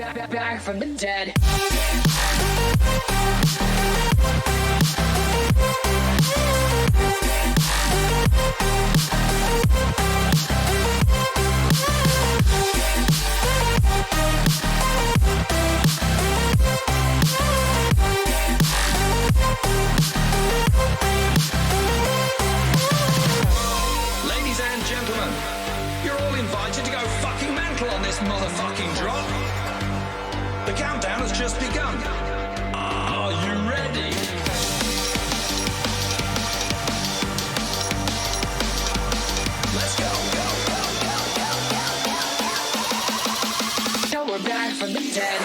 Back from the dead. Ladies and gentlemen, you're all invited to go fucking mental on this motherfucking drop. The countdown has just begun. Are you ready? Let's go. Now we're back from the dead.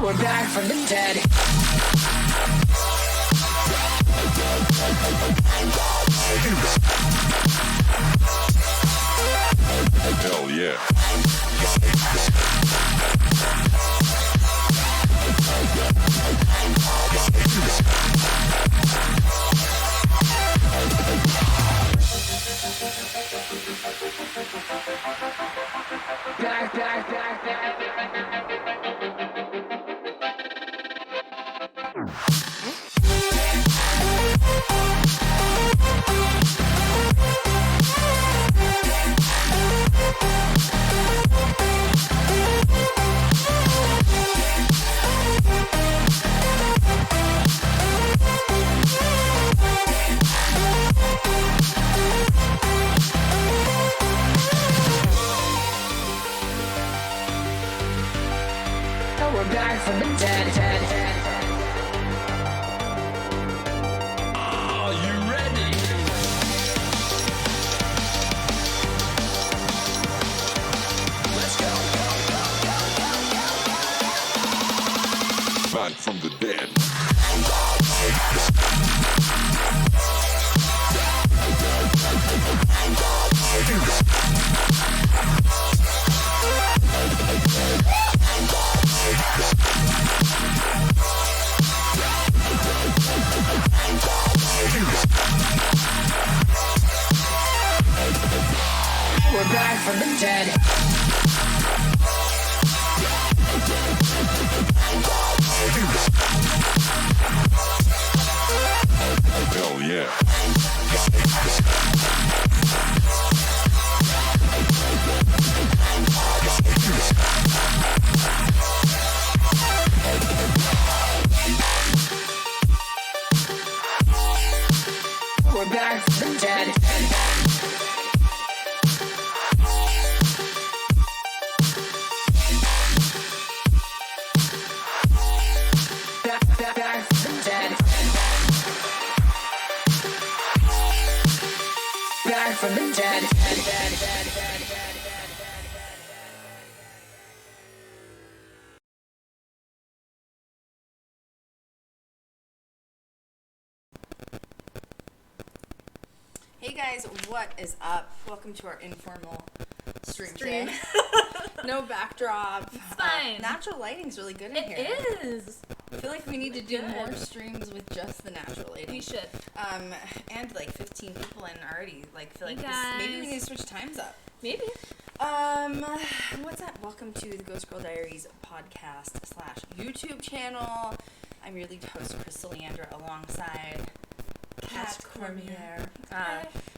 We're back from the dead. Hell yeah. Back. Now we're back from the dead. Are you ready? Let's go. Back from the dead. We're back from the dead. Hell yeah. We're back from the dead. Back from the dead. Back from the dead. Hey guys, what is up? Welcome to our informal stream today. No backdrop. It's fine. Natural lighting's really good in here. It is. I feel like we need to do Good. more streams with just the natural lighting. We should. And like 15 people in already. Like, feel like Hey this, maybe we guys. need to switch times up. Maybe. What's that? Welcome to the Ghost Girl Diaries podcast / YouTube channel. I'm your lead host, Krystal Leandra, alongside Cat Cormier.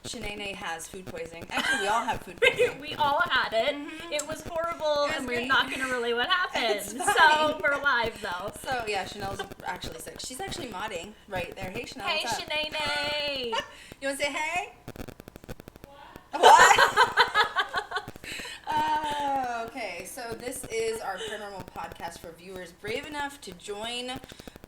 Shanae has food poisoning. Actually, we all have food poisoning. We all had it. Mhm. It was horrible, It was and great. we're not going to relay what happened. It's So fine. we're live, though. So, yeah, Chanel's actually sick. She's actually modding right there. Hey, Chanel, Hey, what's up? Shanae. You want to say hey? What? Okay, so this is our paranormal podcast for viewers brave enough to join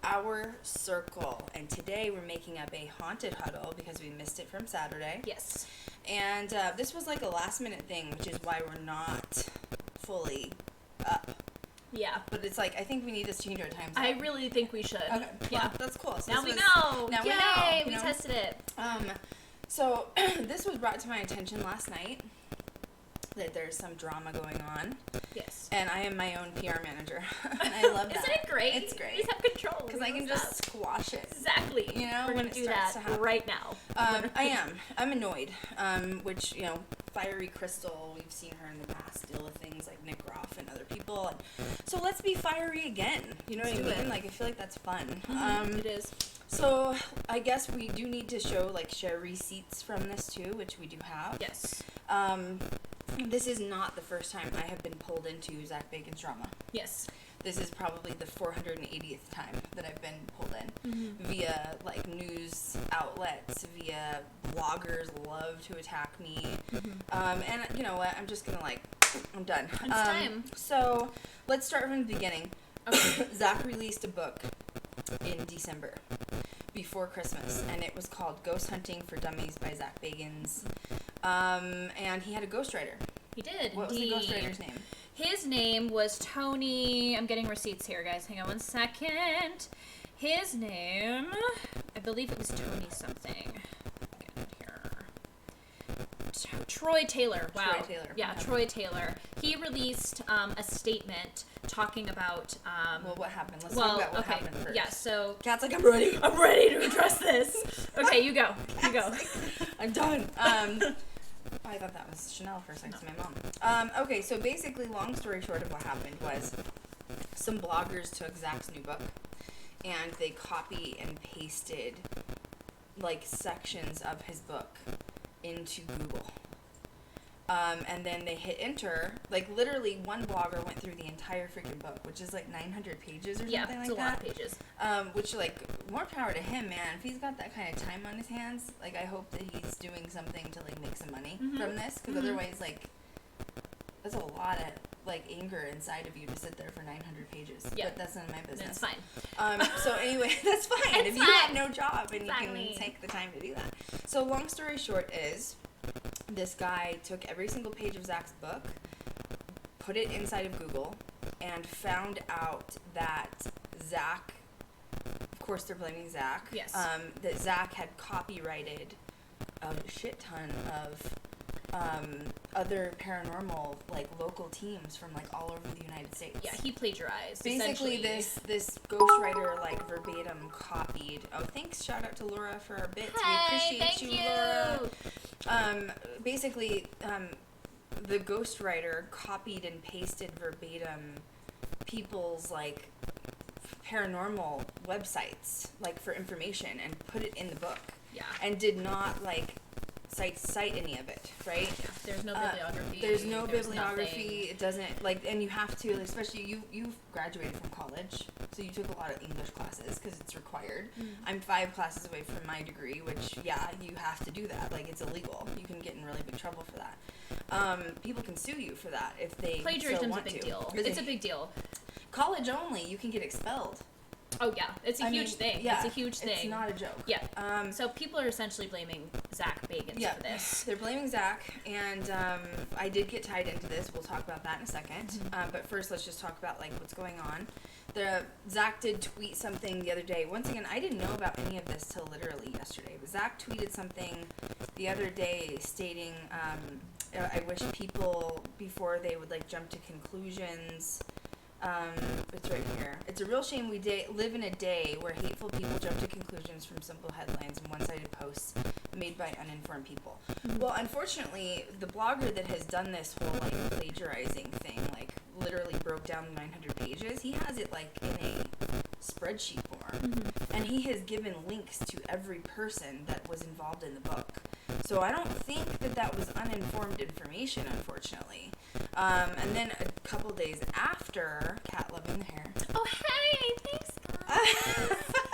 our circle. And today we're making up a haunted huddle because we missed it from Saturday. Yes. And this was like a last minute thing, which is why we're not fully up. Yeah. But it's like, I think we need to change our times. I really think we should. Okay. Yeah. Well, that's cool. So Now this we was- know. Now Yay, we know. we you know? tested it. So this was brought to my attention last night that there's some drama going on. Yes. And I am my own PR manager. And I love that. Isn't it great? It's great. You just have control. Because I can just squash it. Exactly. You know, we're when gonna it do starts that to happen. right now. I am. I'm annoyed. Which, you know, Fiery Krystal, we've seen her in the past deal with things like Nick Roth and other people. And so let's be fiery again. You know Let's what I do mean? it. Like, I feel like that's fun. It is. So I guess we do need to share receipts from this too, which we do have. Yes. This is not the first time I have been pulled into Zach Bacon's drama. Yes. This is probably the 480th time that I've been pulled in via like news outlets, via bloggers love to attack me. And you know what? I'm just gonna I'm done. It's time. So let's start from the beginning. Zach released a book in December before Christmas, and it was called Ghost Hunting for Dummies by Zach Bagans. And he had a ghostwriter. He did. What was the indeed. ghostwriter's name? His name was Tony. I'm getting receipts here, guys. Hang on one second. His name, I believe it was Tony something. Get it here. Troy Taylor. Wow. Troy Taylor. Yeah, Okay. Troy Taylor. He released a statement talking about. Well, what happened? Let's talk about what happened first. Yeah. So Cat's like, I'm ready. I'm ready to address this. Okay, you go. You go. I'm done. I thought that was Chanel for a second, to my mom. Okay, so basically, long story short of what happened was some bloggers took Zach's new book and they copy and pasted like sections of his book into Google. And then they hit enter. Like literally, one blogger went through the entire freaking book, which is like 900 pages or Yeah, something like it's a that. lot of pages. Which, like, more power to him, man. If he's got that kind of time on his hands, like, I hope that he's doing something to, like, make some money from this. Because otherwise, like, that's a lot of, like, anger inside of you to sit there for 900 pages. Yeah. But that's none of my business. That's fine. So, anyway, that's fine. It's if you fine. have no job and Exactly. you can take the time to do that. So, long story short is, this guy took every single page of Zach's book, put it inside of Google, and found out that Zach, of course they're blaming Zach, Yes. that Zach had copyrighted a shit ton of other paranormal, like, local teams from, like, all over the United States. Yeah, he plagiarized. Basically, essentially. this ghostwriter, like, verbatim copied. Oh, thanks. Shout out to Laura for our bits. Hey, we appreciate thank you, Laura. Basically, the ghostwriter copied and pasted verbatim people's, like, paranormal websites, like, for information, and put it in the book. Yeah. And did not, like, cite any of it, right? There's no bibliography. There's no there's bibliography. nothing. It doesn't, like, and you have to, especially you've graduated from college, so you took a lot of English classes because it's required. I'm 5 classes away from my degree, which, yeah, you have to do that. Like, it's illegal. You can get in really big trouble for that. People can sue you for that if they Plagiarism's so a want big to. deal. It's a big deal. College only, you can get expelled. Oh yeah, it's a huge thing. Yeah, It's a huge thing. It's not a joke. Yeah. So people are essentially blaming Zach Bagans for this. They're blaming Zach, and I did get tied into this. We'll talk about that in a second. But first, let's just talk about, like, what's going on. Zach did tweet something the other day. Once again, I didn't know about any of this till literally yesterday. But Zach tweeted something the other day stating, I wish people, before they would, like, jump to conclusions... it's right here. It's a real shame we live in a day where hateful people jump to conclusions from simple headlines and one-sided posts made by uninformed people. Well, unfortunately, the blogger that has done this whole, like, plagiarizing thing, like, literally broke down the 900 pages. He has it, like, in a spreadsheet form. And he has given links to every person that was involved in the book. So I don't think that was uninformed information, unfortunately. And then a couple days after, Cat loving the hair. Oh hey, thanks.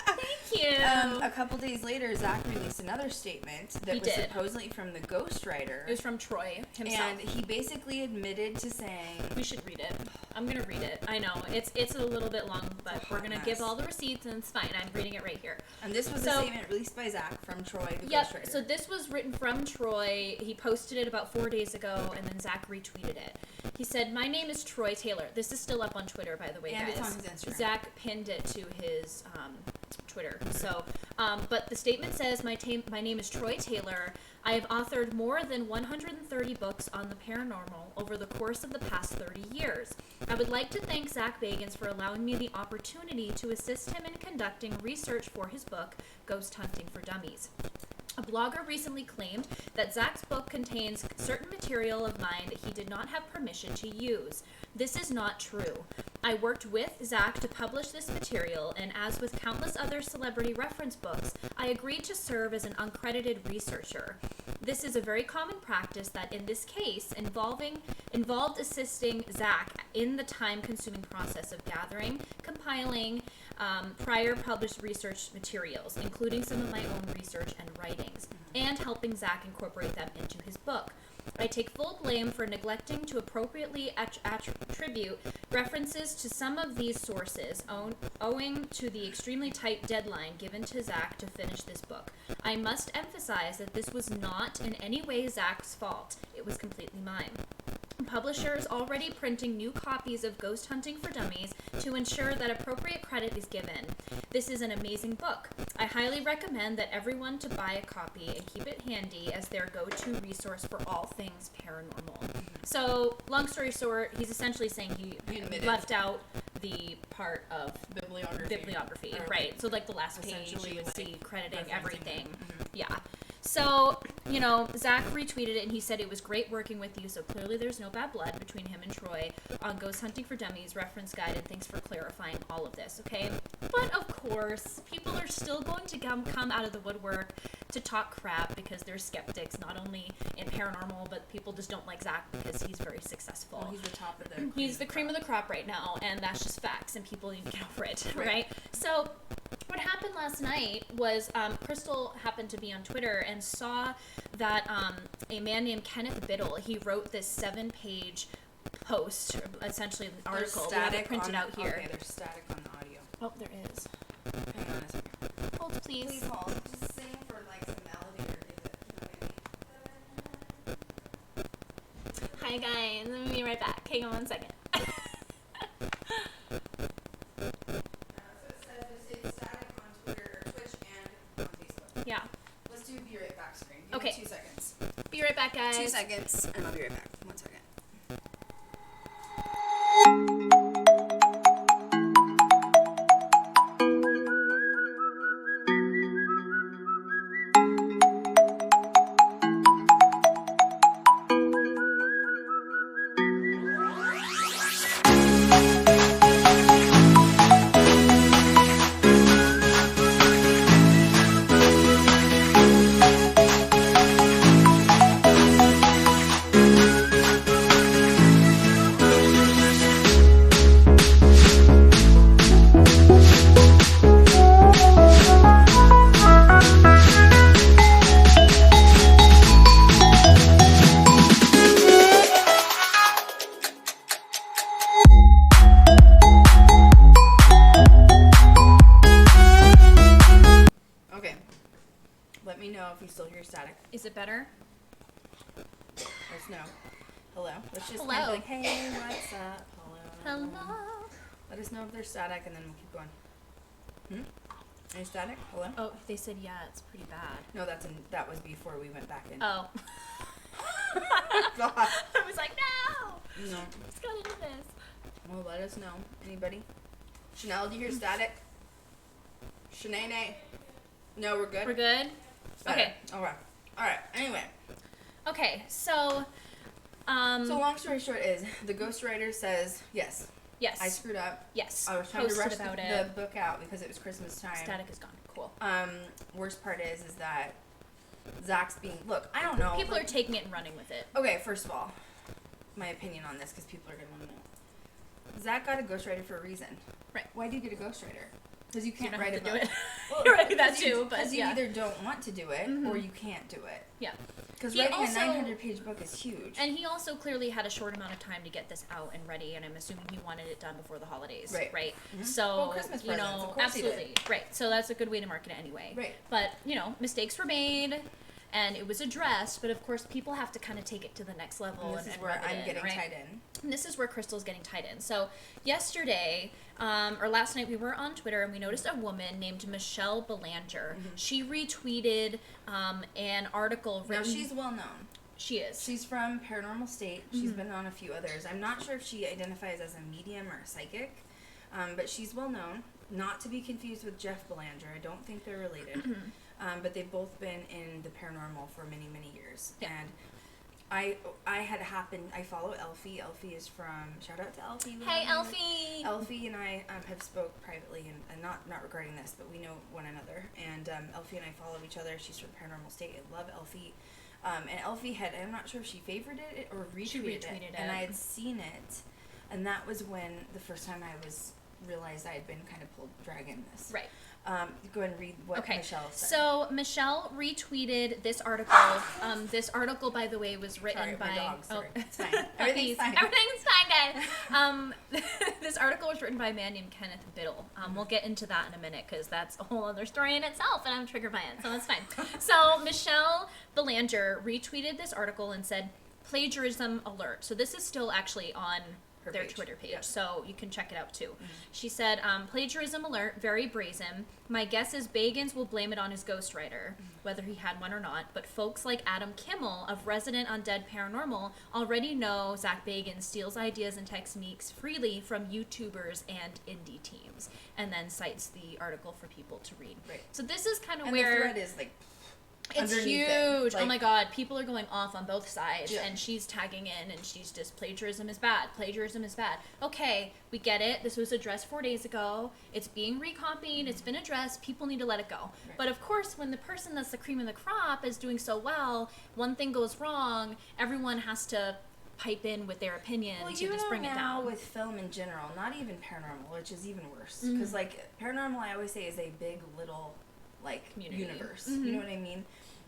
Thank you. A couple days later, Zach released another statement that was supposedly from the ghostwriter. It was from Troy himself. And he basically admitted to saying... We should read it. I'm going to read it. I know. It's a little bit long, but we're going to give all the receipts, and it's fine. I'm reading it right here. And this was a statement released by Zach from Troy, the Yep. ghostwriter. So this was written from Troy. He posted it about 4 days ago, and then Zach retweeted it. He said, "My name is Troy Taylor." This is still up on Twitter, by the way, and guys. it's on his Instagram. Zach pinned it to his Twitter. So, but the statement says, my name is Troy Taylor. I have authored more than 130 books on the paranormal over the course of the past 30 years. I would like to thank Zach Bagans for allowing me the opportunity to assist him in conducting research for his book, Ghost Hunting for Dummies. A blogger recently claimed that Zach's book contains certain material of mine that he did not have permission to use. This is not true. I worked with Zach to publish this material, and as with countless other celebrity reference books, I agreed to serve as an uncredited researcher. This is a very common practice that in this case involved assisting Zach in the time-consuming process of gathering, compiling, prior published research materials, including some of my own research and writings, and helping Zach incorporate them into his book. I take full blame for neglecting to appropriately attribute references to some of these sources, owing to the extremely tight deadline given to Zach to finish this book. I must emphasize that this was not in any way Zach's fault. It was completely mine. Publishers already printing new copies of Ghost Hunting for Dummies to ensure that appropriate credit is given. This is an amazing book. I highly recommend that everyone to buy a copy and keep it handy as their go-to resource for all things paranormal. So, long story short, he's essentially saying he left out the part of bibliography, right? So, like the last page, you would see crediting everything. Yeah. So, you know, Zach retweeted it and he said it was great working with you, so clearly there's no bad blood between him and Troy on Ghost Hunting for Dummies reference guide, and thanks for clarifying all of this, okay? But of course, people are still going to come out of the woodwork to talk crap because they're skeptics, not only in paranormal, but people just don't like Zach because he's very successful. Well, he's the top of the He's the cream of the crop right now, and that's just facts, and people need to get over it, right? So, what happened last night was Krystal happened to be on Twitter and saw that a man named Kenneth Biddle, he wrote this 7-page post, essentially an article. We have it printed out here. Okay, there's static on the audio. Oh, there is. Hang on a second. Hold, please. Please hold. Just sing for like some melody or give it, Hi guys, let me be right back. Hang on one second. Yeah. Let's do be right back screen. Okay. 2 seconds. Be right back, guys. 2 seconds, and I'll be right back. 1 second. Let me know if you still hear static. Is it better? Let us know. Hello. Let's just Hello. kind of be like, hey, what's up? Hello. Hello. Let us know if there's static, and then we'll keep going. Any static? Hello. Oh, they said yeah, it's pretty bad. No, that was before we went back in. Oh. God. I was like, no! No. Let's go into this. Well, let us know. Anybody? Chanel, do you hear static? Shanae? No, we're good? We're good? Okay. Alright. Alright. Anyway. Okay, so, So long story short is, the ghostwriter says, yes, yes. I screwed up. Yes. I was trying to rush about the it. book out because it was Christmas time. Static is gone. Cool. Worst part is that Zach's being, look, I don't know. People are taking it and running with it. Okay, first of all, my opinion on this, because people are going to want to know. Zach got a ghostwriter for a reason. Right. Why do you get a ghostwriter? Because you You can't don't write have a to do book. it. Well, You're right, that because you- too, but because yeah. you either don't want to do it, or you can't do it. Yeah. Because He writing also- a 900-page book is huge. And he also clearly had a short amount of time to get this out and ready, and I'm assuming he wanted it done before the holidays. Right. Right. Mhm. So, Well, Christmas you presents, know, of course he did. absolutely. Right. So that's a good way to market it anyway. Right. But, you know, mistakes were made, and it was addressed, but of course people have to kind of take it to the next level. And this is where I'm getting tied in. And this is where Krystal's getting tied in. So yesterday, or last night, we were on Twitter and we noticed a woman named Michelle Belanger. She retweeted an article written... Now, she's well known. She is. She's from Paranormal State. She's been on a few others. I'm not sure if she identifies as a medium or a psychic, but she's well known. Not to be confused with Jeff Belanger. I don't think they're related. But they've both been in the paranormal for many, many years. Yeah. And I follow Elfie. Elfie is from, shout out to Elfie. Hey, Elfie! Elfie and I have spoke privately, and not regarding this, but we know one another. And Elfie and I follow each other. She's from Paranormal State. I love Elfie. And Elfie I'm not sure if she favorited it or retweeted it. And I had seen it. And that was when the first time I realized I had been kind of dragged in this. Right. Go ahead and read what Michelle said. So Michelle retweeted this article. This article, by the way, was written by... My dog, sorry. Oh, It's fine. Everything's fine. Everything's fine, guys. This article was written by a man named Kenneth Biddle. We'll get into that in a minute because that's a whole other story in itself, and I'm triggered by it, so that's fine. So Michelle Belanger retweeted this article and said, plagiarism alert. So this is still actually on their Twitter page, so you can check it out too. She said, plagiarism alert, very brazen. My guess is Bagans will blame it on his ghostwriter, whether he had one or not, but folks like Adam Kimmel of Resident Undead Paranormal already know Zach Bagans steals ideas and techniques freely from YouTubers and indie teams, and then cites the article for people to read. Right. So this is kind of And where... the thread is like... It's huge. Like, oh my god, people are going off on both sides, Yeah. and she's tagging in, and she's just, plagiarism is bad. Plagiarism is bad. Okay, we get it. This was addressed 4 days ago. It's being recopied. It's been addressed. People need to let it go. Right. But of course, when the person that's the cream of the crop is doing so well, one thing goes wrong, everyone has to pipe in with their opinion to just bring it down. With film in general, not even paranormal, which is even worse. Because, like, paranormal, I always say, is a big, little, like, Community. universe. You know what I mean?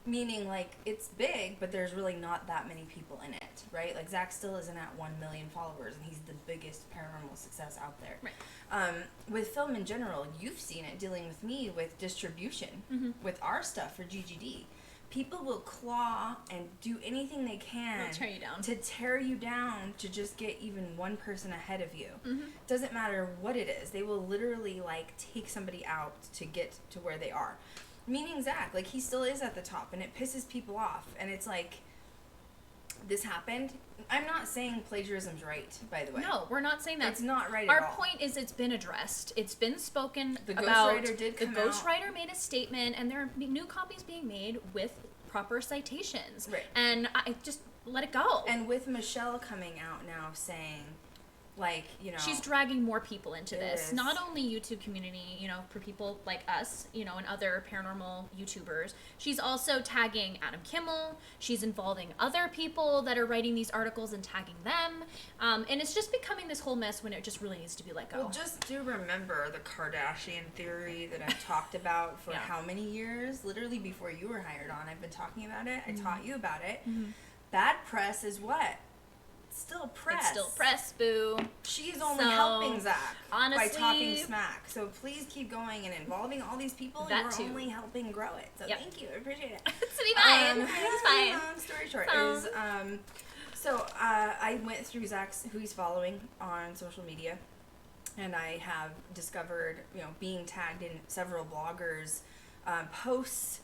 Meaning, like, it's big, but there's really not that many people in it, right? Like, Zach still isn't at 1 million followers, and he's the biggest paranormal success out there. Right. With film in general, you've seen it dealing with me with distribution, with our stuff for GGD. People will claw and do anything they can They'll tear you down. to tear you down to just get even one person ahead of you. Doesn't matter what it is. They will literally, like, take somebody out to get to where they are. Meaning Zach, like, he still is at the top, and it pisses people off. And it's like, this happened. I'm not saying plagiarism's right, by the way. No, we're not saying that. It's not right Our at all. point is it's been addressed. It's been spoken The about. ghostwriter did come The out. ghostwriter made a statement, and there are new copies being made with proper citations. Right. And I just let it go. And with Michelle coming out now saying, like, you know... She's dragging more people into this. is. Not only YouTube community, you know, for people like us, you know, and other paranormal YouTubers. She's also tagging Adam Kimmel. She's involving other people that are writing these articles and tagging them. And it's just becoming this whole mess when it just really needs to be let go. Well, just do remember the Kardashian theory that I've talked about for how many years? Literally before you were hired on. I've been talking about it. I taught you about it. Bad press is what? Still press. It's still press, boo. She's only So, helping Zach honestly, by talking smack. So please keep going and involving all these people. That You're too. only helping grow it. So Yep. thank you. I appreciate it. It's to be fine. It's fine. Long story short So- is, I went through Zach's, who he's following on social media, and I have discovered, you know, being tagged in several bloggers' posts.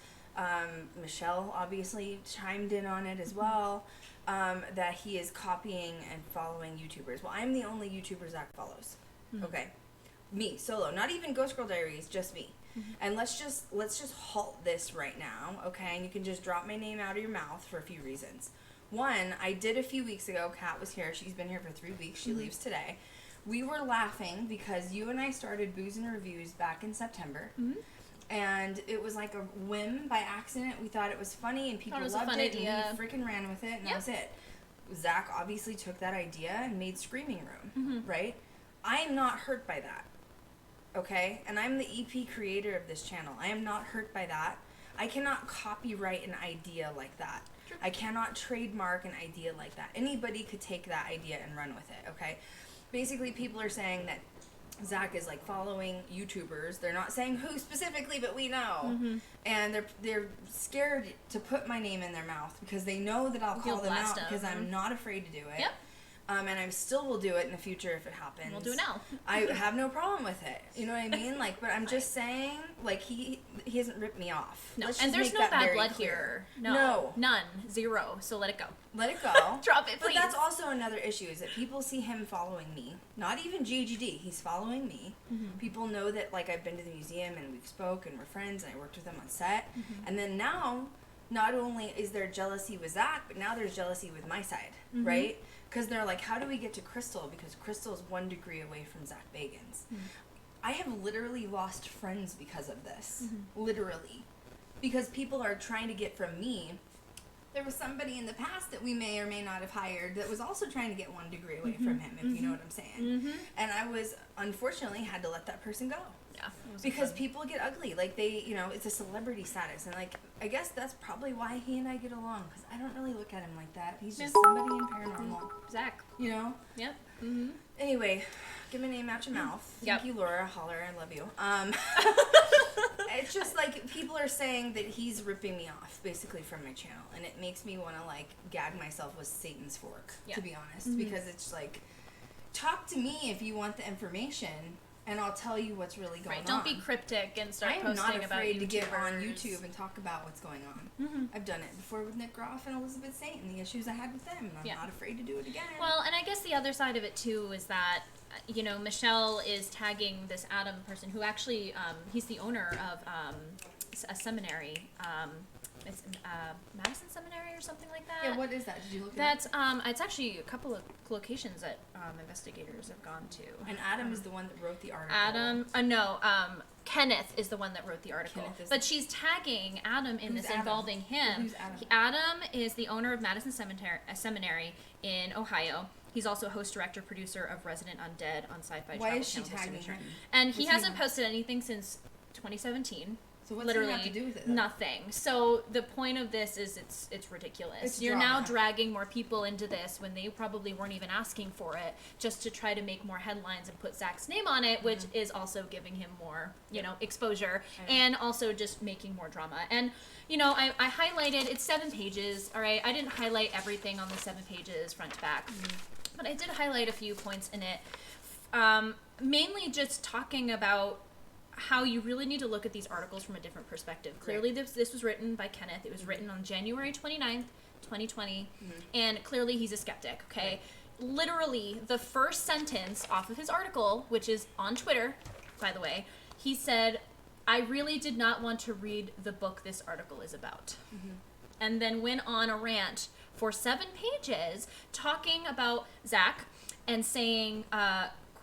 Michelle obviously chimed in on it as well. That he is copying and following YouTubers. Well, I'm the only YouTuber Zach follows. Okay, me solo, not even Ghost Girl Diaries, just me. And let's just halt this right now, okay? And you can just drop my name out of your mouth for a few reasons. One, I did a few weeks ago. Kat was here. She's been here for 3 weeks. She leaves today. We were laughing because you and I started Booze and Reviews back in September. And it was like a whim by accident. We thought it was funny, and people Thought it was a loved fun it, idea. and we freaking ran with it, and that was it. Zach obviously took that idea and made Screaming Room, right? I am not hurt by that, okay? And I'm the EP creator of this channel. I am not hurt by that. I cannot copyright an idea like that. Sure. I cannot trademark an idea like that. Anybody could take that idea and run with it, okay? Basically, people are saying that Zach is like following YouTubers. They're not saying who specifically, but we know. Mm-hmm. And they're scared to put my name in their mouth because they know that I'll call You'll them blast out because them. I'm not afraid to do it. Yep. And I still will do it in the future if it happens. We'll do it now. I have no problem with it. You know what I mean? Like, but I'm just saying, like, he hasn't ripped me off. No, Let's and just there's make no that bad very blood clear. here. No. No. None. Zero. So let it go. Let it go. Drop it, But please. that's also another issue is that people see him following me. Not even GGD. He's following me. Mm-hmm. People know that, like, I've been to the museum and we've spoke and we're friends and I worked with him on set. Mm-hmm. And then now, not only is there jealousy with Zach, but now there's jealousy with my side, Mm-hmm. right? Because they're like, how do we get to Krystal? Because Krystal's 1 degree away from Zach Bagans. Mm-hmm. I have literally lost friends because of this. Mm-hmm. Literally. Because people are trying to get from me. There was somebody in the past that we may or may not have hired that was also trying to get 1 degree away from him, if you know what I'm saying. Mm-hmm. And I was, unfortunately, had to let that person go. Yeah. it was Because fun. people get ugly. Like, they, you know, it's a celebrity status. And, like, I guess that's probably why he and I get along. Because I don't really look at him like that. He's just somebody in paranormal. Zach. You know? Yep. Mm-hmm. Anyway, get my name out your mouth. Yep. Thank you, Laura. Holler, I love you. It's just like people are saying that he's ripping me off, basically, from my channel, and it makes me want to like gag myself with Satan's fork, Yeah. to be honest, because it's like, talk to me if you want the information, and I'll tell you what's really going Right. on. Don't be cryptic and start I am posting not about afraid to get on YouTubers. YouTube and talk about what's going on. Mm-hmm. I've done it before with Nick Groff and Elizabeth Saint and the issues I had with them, and I'm Yeah. not afraid to do it again. Well, and I guess the other side of it too is that, you know, Michelle is tagging this Adam person who actually, he's the owner of a seminary. It's Madison Seminary or something like that. yeah, what is that? Did you look at it? That's it's actually a couple of locations that investigators have gone to. And Adam is the one that wrote the article. Adam, Kenneth is the one that wrote the article. Kenneth is But she's tagging Adam in Who's this Adam? involving him. Who's Adam? Adam is the owner of Madison Seminary in Ohio. He's also host, director, producer of Resident Undead on Sci-Fi Why Travel is she Channel tagging Distribution. him? And he What's he hasn't want? posted anything since 2017. So what's Literally he have to do with it? Though? nothing. So the point of this is it's ridiculous. It's You're now drama. dragging more people into this when they probably weren't even asking for it, just to try to make more headlines and put Zach's name on it, which is also giving him more, you know, exposure and also just making more drama. And you know, I highlighted, it's 7 pages. All right, I didn't highlight everything on the 7 pages front to back, but I did highlight a few points in it. Mainly just talking about how you really need to look at these articles from a different perspective. Clearly, this was written by Kenneth. It was written on January 29th, 2020, and clearly he's a skeptic, okay? Literally, the first sentence off of his article, which is on Twitter, by the way, he said, "I really did not want to read the book this article is about." And then went on a rant for 7 pages talking about Zach and saying,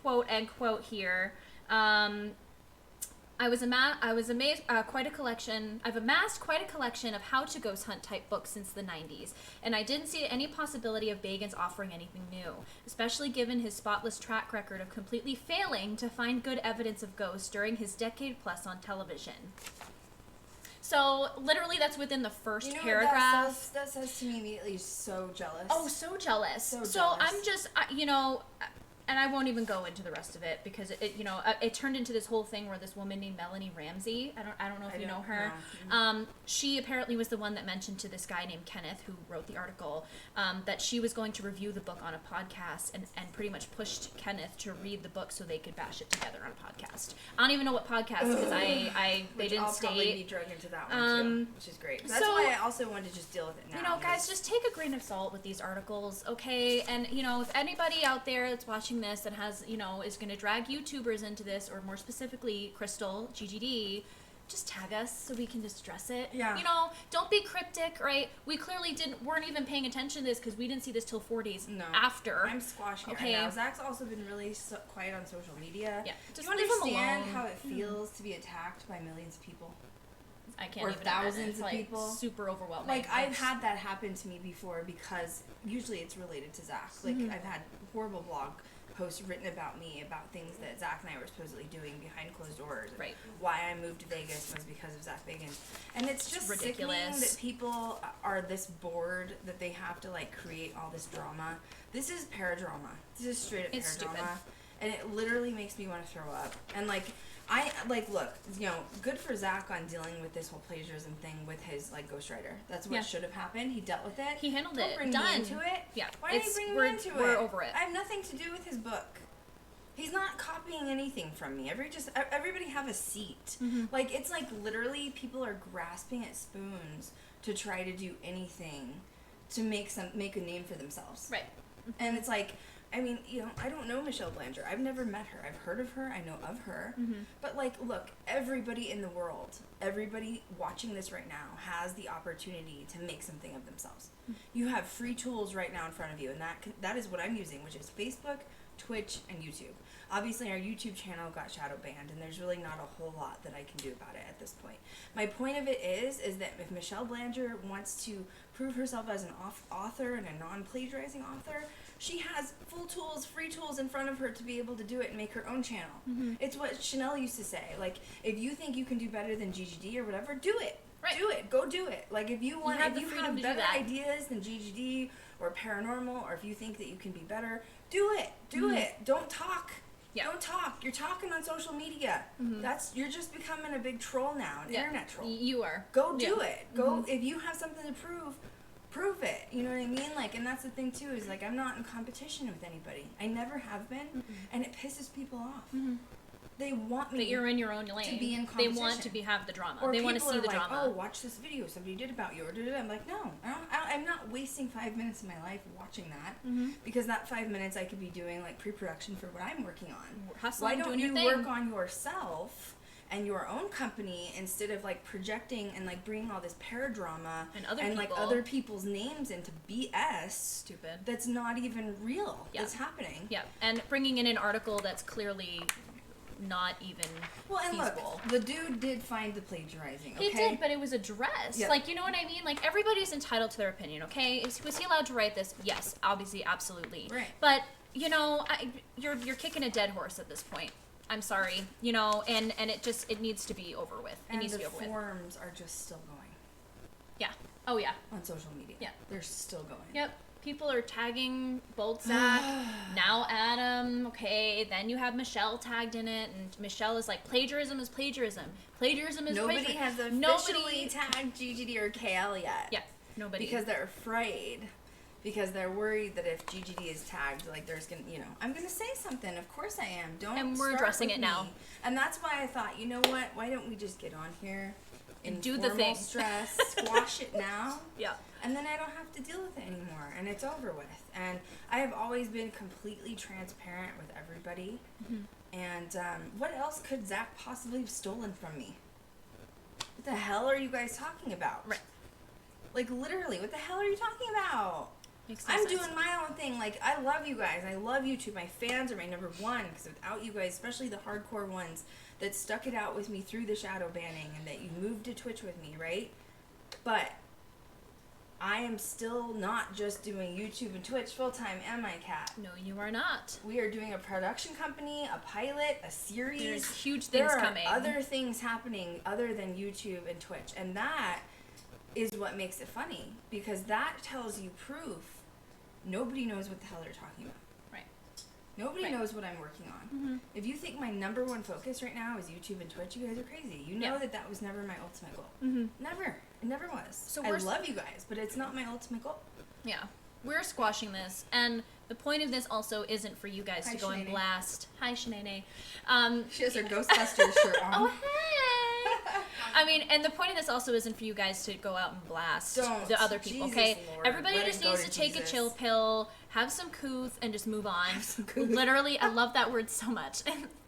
quote, end quote here, I've amassed quite a collection of how to ghost hunt type books since the 90s, and I didn't see any possibility of Bagans offering anything new, especially given his spotless track record of completely failing to find good evidence of ghosts during his decade plus on television. So literally that's within the first You know paragraph. What that says to me immediately, so jealous. Oh, so jealous. So So jealous. I'm just, you know, and I won't even go into the rest of it because it turned into this whole thing where this woman named Melanie Ramsey, I don't know if you know her. She apparently was the one that mentioned to this guy named Kenneth, who wrote the article, that she was going to review the book on a podcast and pretty much pushed Kenneth to read the book so they could bash it together on a podcast. I don't even know what podcast because they Which didn't I'll probably be state. drug into that one too, which is great. That's so- why I also wanted to just deal with it now. You know, guys, just take a grain of salt with these articles, okay? And, you know, if anybody out there that's watching this that has, you know, is going to drag YouTubers into this, or more specifically, Krystal, GGD, just tag us so we can just address it. Yeah. You know, don't be cryptic, right? We clearly weren't even paying attention to this because we didn't see this till 4 days after. I'm squashing Okay. it right now. Zach's also been really quiet on social media. Yeah, Do just you leave him understand alone. how it feels to be attacked by millions of people? I can't or even imagine. thousands It's of like people? super overwhelming. Like, I've had that happen to me before because usually it's related to Zach. Like, I've had horrible blog posts written about me, about things that Zach and I were supposedly doing behind closed doors. Right. Why I moved to Vegas was because of Zach Bagans. And it's just ridiculous. sickening that people are this bored that they have to, like, create all this drama. This is paradrama. This is straight up It's paradrama. stupid. and it literally makes me want to throw up. And like, look, good for Zach on dealing with this whole plagiarism thing with his ghostwriter. That's what should have happened. He dealt with it. He handled Don't it. bring Done. me into it. Yeah. Why did he bring me into it? We're over it. I have nothing to do with his book. He's not copying anything from me. Everybody have a seat. Mm-hmm. Like, it's like literally people are grasping at spoons to try to do anything to make a name for themselves. Right. And it's like, I mean, I don't know Michelle Leandra. I've never met her. I've heard of her. I know of her. Mm-hmm. But, look, everybody in the world, everybody watching this right now has the opportunity to make something of themselves. Mm-hmm. You have free tools right now in front of you, and that is what I'm using, which is Facebook, Twitch, and YouTube. Obviously, our YouTube channel got shadow banned, and there's really not a whole lot that I can do about it at this point. My point of it is that if Michelle Leandra wants to prove herself as an author and a non-plagiarizing author, she has full tools, free tools in front of her to be able to do it and make her own channel. Mm-hmm. It's what Chanel used to say. If you think you can do better than GGD or whatever, do it. Right. Do it. Go do it. If you have better that. ideas than GGD or paranormal, or if you think that you can be better, do it. Do it. Don't talk. Yeah. Don't talk. You're talking on social media. Mm-hmm. You're just becoming a big troll now, an internet troll. You are. Go do it. Go if you have something to prove it. You know what I mean? And that's the thing too, is I'm not in competition with anybody. I never have been, and it pisses people off. Mm-hmm. They want me that you're in your own lane. To be in they competition. want to have the drama. Or they want to see the drama. Oh, watch this video somebody did about you. Or I'm like, no, I'm not wasting 5 minutes of my life watching that, because that 5 minutes I could be doing pre-production for what I'm working on. Hustling, Why don't doing you your thing. work on yourself and your own company instead of projecting and bringing all this paradrama and other people's names into BS? Stupid. That's not even real. That's happening. Yeah, and bringing in an article that's clearly not even feasible. Look, the dude did find the plagiarizing, okay? He did, but it was addressed. Yep. You know what I mean? Everybody's entitled to their opinion, okay? Was he allowed to write this? Yes, obviously, absolutely. Right. But, you're kicking a dead horse at this point. I'm sorry. And it needs to be over with. It needs to be over with. And the forums are just still going. Yeah. Oh, yeah. On social media. Yeah. They're still going. People are tagging Boltzak, now Adam, okay, then you have Michelle tagged in it, and Michelle is like, plagiarism is plagiarism. Plagiarism is Nobody plagiarism. has officially tagged GGD or KL yet. Yeah, nobody. Because they're afraid. Because they're worried that if GGD is tagged, there's gonna, I'm gonna say something. Of course I am. And we're addressing it now. And that's why I thought, you know what? Why don't we just get on here and do the thing? Stress, squash it now. Yeah. And then I don't have to deal with it anymore, and it's over with. And I have always been completely transparent with everybody. Mm-hmm. And what else could Zach possibly have stolen from me? What the hell are you guys talking about? Right. Literally, what the hell are you talking about? Makes no I'm sense. doing my own thing. I love you guys. I love YouTube. My fans are my number one, because without you guys, especially the hardcore ones that stuck it out with me through the shadow banning and that you moved to Twitch with me, right? But I am still not just doing YouTube and Twitch full-time, am I, Kat? No, you are not. We are doing a production company, a pilot, a series. There's huge things coming. There are other things happening other than YouTube and Twitch, and that is what makes it funny, because that tells you proof. Nobody knows what the hell they're talking about. Right. Nobody knows what I'm working on. Mm-hmm. If you think my number one focus right now is YouTube and Twitch, you guys are crazy. You know that was never my ultimate goal. Mm-hmm. Never. It never was. So I love you guys, but it's not my ultimate goal. Yeah. We're squashing this, and the point of this also isn't for you guys to go and blast. Hi, Shanae. She has her Ghostbusters shirt on. Oh, hey! I mean, and the point of this also isn't for you guys to go out and blast the other people, Jesus okay? Lord. Everybody just needs to take a chill pill, have some couth, and just move on. Literally, I love that word so much.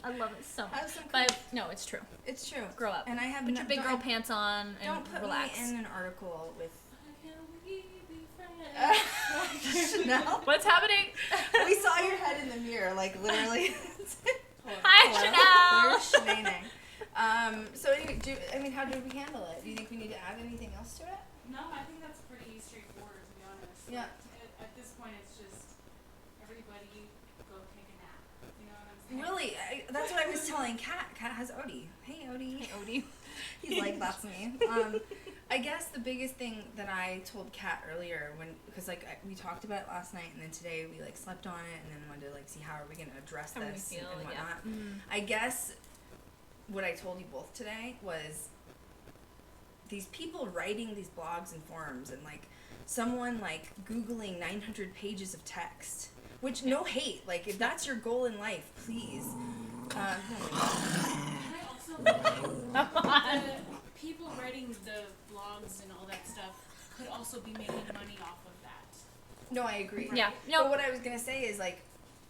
I love it so much. Have some but no, it's true. It's true. Grow up. And I have put your big girl pants on and don't put relax. me in an article with Chanel. What's happening? We saw your head in the mirror, literally. Hi, Chanel. There's Shanae. So how do we handle it? Do you think we need to add anything else to it? No, I think that's pretty straightforward, to be honest. Yeah. At this point, it's just everybody go take a nap. You know what I'm saying? Really, that's what I was telling Kat. Kat has Odie. Hey, Odie. Hey, Odie. He's like, that's me. I guess the biggest thing that I told Kat earlier, because we talked about it last night, and then today we like slept on it, and then wanted to like see how are we gonna address How we this feel, and yeah. whatnot. Mhm. I guess what I told you both today was these people writing these blogs and forums, and like someone like Googling 900 pages of text, which no hate, like if that's your goal in life, please. Can I also the people writing the blogs and all that stuff could also be making money off of that. No, I agree. Yeah. No. But what I was gonna say is like,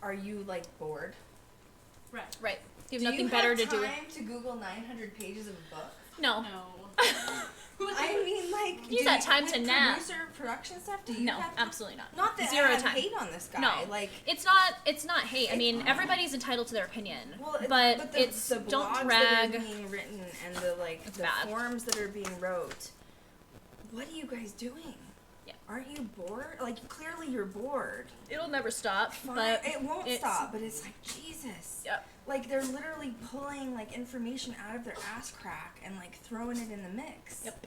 are you like bored? Right. Right. You have Do nothing you better have to do. time to Google 900 pages of a book? No. No. I mean, like, Use that time to nap. Production stuff. Do you No, have time? absolutely not. Not that Zero I have time. hate on this guy. No, like it's not hate. I mean, everybody's entitled to their opinion, but it's the don't blogs drag. that are being written and the the bad. forums that are being wrote. What are you guys doing? Yeah. Aren't you bored? Like clearly you're bored. It'll never stop, Fine. but It won't it's- stop. But it's like Jesus. Yep. Like they're literally pulling like information out of their ass crack and like throwing it in the mix. Yep.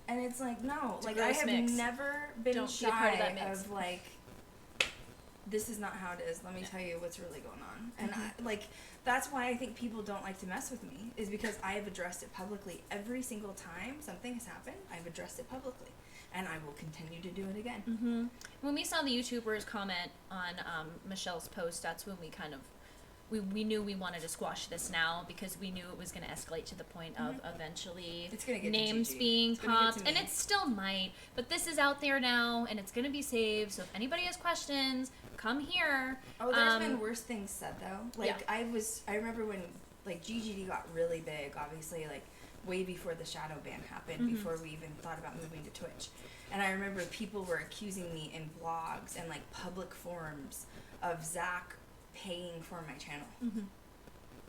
And it's like no, It's a like I gross have mix. never been Don't be a part of shy that mix. of like this is not how it is. Let me tell you what's really going on. And I, that's why I think people don't like to mess with me is because I have addressed it publicly every single time something has happened. I've addressed it publicly, and I will continue to do it again. Mm-hmm. When we saw the YouTubers comment on Michelle's post, that's when we kind of we knew we wanted to squash this now because we knew it was going to escalate to the point of eventually It's gonna get to names Gigi. being It's gonna get popped, to and me. it still might. But this is out there now, and it's going to be saved. So if anybody has questions, come here. Oh, there's been worse things said though. Like Yeah. I remember when like GGD got really big, obviously like way before the shadow ban happened, before we even thought about moving to Twitch. And I remember people were accusing me in blogs and like public forums of Zach paying for my channel.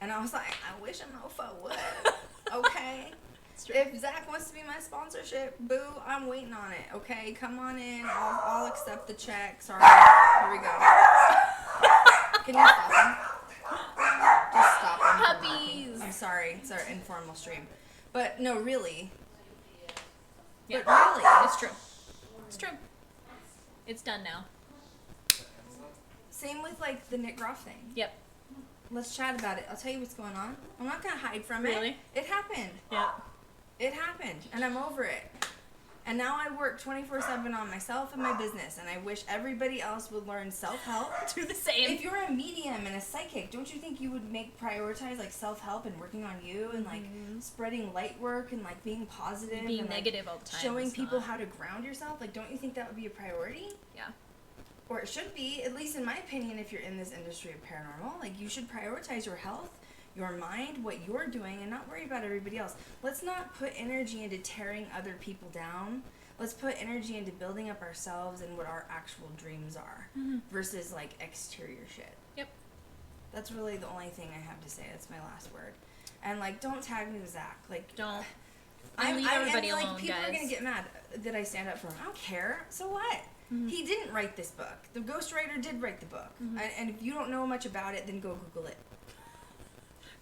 And I was like, I wish a mofo would. Okay. If Zach wants to be my sponsorship, boo, I'm waiting on it. Okay, come on in. I'll accept the check. Sorry. Here we go. Can you stop him? Just stop him. from Puppies. barking. I'm sorry. It's our informal stream. But no, really. Yeah. But really. It's true. It's true. It's done now. Same with like the Nick Groff thing. Yep. Let's chat about it. I'll tell you what's going on. I'm not gonna hide from Really? it. It happened. Yep. It happened, and I'm over it. And now I work 24/7 on myself and my business, and I wish everybody else would learn self-help. Do the same. If you're a medium and a psychic, don't you think you would prioritize like self-help and working on you and like spreading light work and like being positive Being and like, negative all the time showing is people not- how to ground yourself? Like, don't you think that would be a priority? Yeah. Or it should be, at least in my opinion, if you're in this industry of paranormal. Like, you should prioritize your health, your mind, what you're doing, and not worry about everybody else. Let's not put energy into tearing other people down. Let's put energy into building up ourselves and what our actual dreams are versus, like, exterior shit. Yep. That's really the only thing I have to say. That's my last word. And, like, don't tag me with Zach. Like, Don't. Leave and, everybody like, alone, people guys. are going to get mad that I stand up for him. I don't care. So what? He didn't write this book. The ghostwriter did write the book. And if you don't know much about it, then go Google it.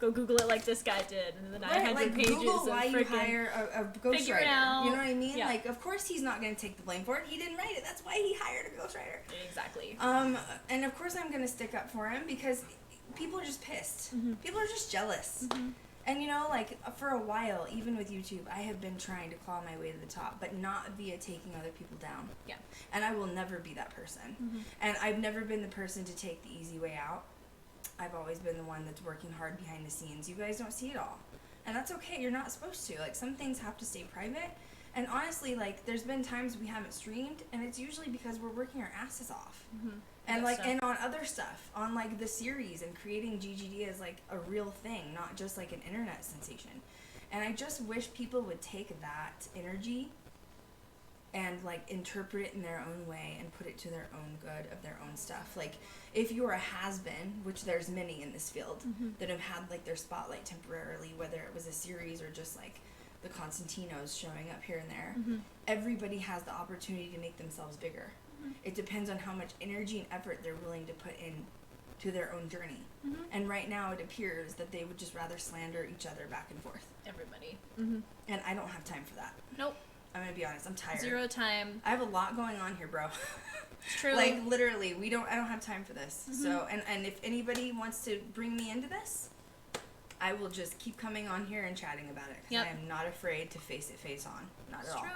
Go Google it like this guy did, and the 900 like pages Google of why you freaking. hire a figure it ghostwriter. out. You know what I mean? Yeah. Like, of course he's not going to take the blame for it. He didn't write it. That's why he hired a ghostwriter. Exactly. And of course I'm going to stick up for him because people are just pissed. People are just jealous. And you know, like, for a while, even with YouTube, I have been trying to claw my way to the top, but not via taking other people down. Yeah. And I will never be that person. And I've never been the person to take the easy way out. I've always been the one that's working hard behind the scenes. You guys don't see it all. And that's okay. You're not supposed to. Like, some things have to stay private. And honestly, like, there's been times we haven't streamed, and it's usually because we're working our asses off. And Yes, like, so. and on other stuff, on like the series and creating GGD as like a real thing, not just like an internet sensation. And I just wish people would take that energy and like interpret it in their own way and put it to their own good of their own stuff. Like, if you're a has-been, which there's many in this field that have had like their spotlight temporarily, whether it was a series or just like the Constantinos showing up here and there, everybody has the opportunity to make themselves bigger. It depends on how much energy and effort they're willing to put in to their own journey. And right now it appears that they would just rather slander each other back and forth. Everybody. And I don't have time for that. Nope. I'm gonna be honest. I'm tired. 0 time. I have a lot going on here, bro. It's true. Like, literally, I don't have time for this. So, and if anybody wants to bring me into this, I will just keep coming on here and chatting about it. Because I am not afraid to face it face on. Not at all. True.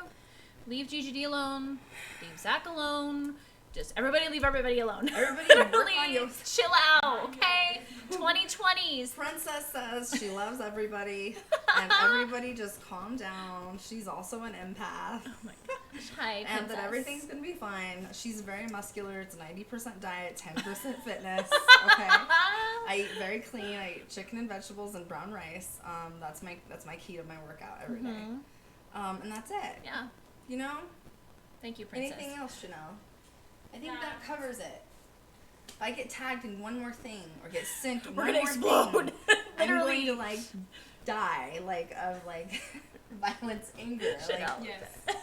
Leave GGD alone. Leave Zach alone. Just everybody leave everybody alone. Everybody work on your... Chill out, okay? 2020s. Princess says she loves everybody. And everybody just calm down. She's also an empath. Oh my gosh. Hi, And princess. that everything's going to be fine. She's very muscular. It's 90% diet, 10% fitness. Okay. I eat very clean. I eat chicken and vegetables and brown rice. That's my key to my workout every day. And that's it. Yeah. You know? Thank you, princess. Anything else, Chanel? I think that covers it. If I get tagged in one more thing or get sent We're one gonna more explode. thing, I'm Literally. going to like die of violence, anger. Like, Yes.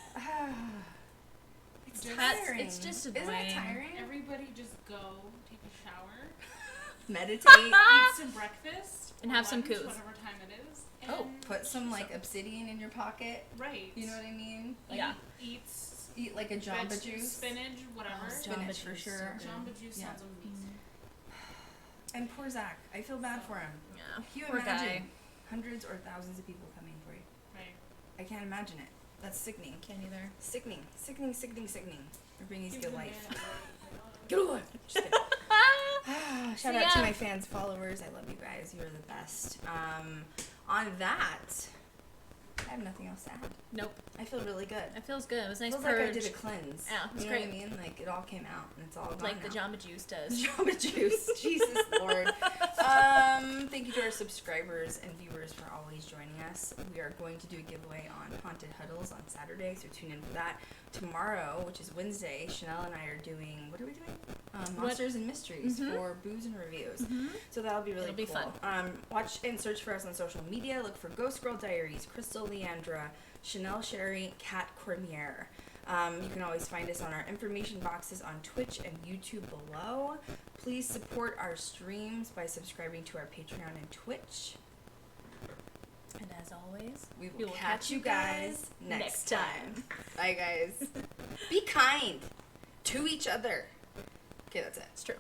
it's Just- tiring. it's just Isn't annoying. it tiring? Everybody just go take a shower, Meditate. eat some breakfast, And or have some lunch, coos. whatever time it is. And Oh, put some like obsidian in your pocket. right. You know what I mean? Like, Yeah. Eat Eat like a jamba veg- juice. spinach, whatever. Oh, Spinach for Jamba juice, sure. so Jamba juice Yeah. sounds amazing. And poor Zach. I feel bad for him. Yeah. Can you Poor imagine guy. hundreds or thousands of people coming for you? Right. I can't imagine it. That's sickening. Can't either. Sickening. We're bringing you Give good the life. man a- Get away. Just kidding. Shout So, out to yeah. my fans, followers. I love you guys. You're the best. On that, I have nothing else to add. Nope. I feel really good. It feels good. It was a nice Feels purge. like I did a cleanse. Yeah, it's you know great. what I mean? Like it all came out and it's all gone Like the now. Jamba Juice does. Jamba juice. Jesus Lord. Thank you to our subscribers and viewers for always joining us. We are going to do a giveaway on Haunted Huddles on Saturday, so tune in for that. Tomorrow, which is Wednesday, Chanel and I are doing, what are we doing? Monsters and Mysteries for Booze and Reviews. So that'll be really It'll be cool. Watch and search for us on social media. Look for Ghost Girl Diaries, Krystal Leandra, Chanel Sherry, Kat CORMIER. You can always find us on our information boxes on Twitch and YouTube below. Please support our streams by subscribing to our Patreon and Twitch. And as always, We will catch you guys next next time. Bye, guys. Be kind to each other. Okay, that's it. It's true.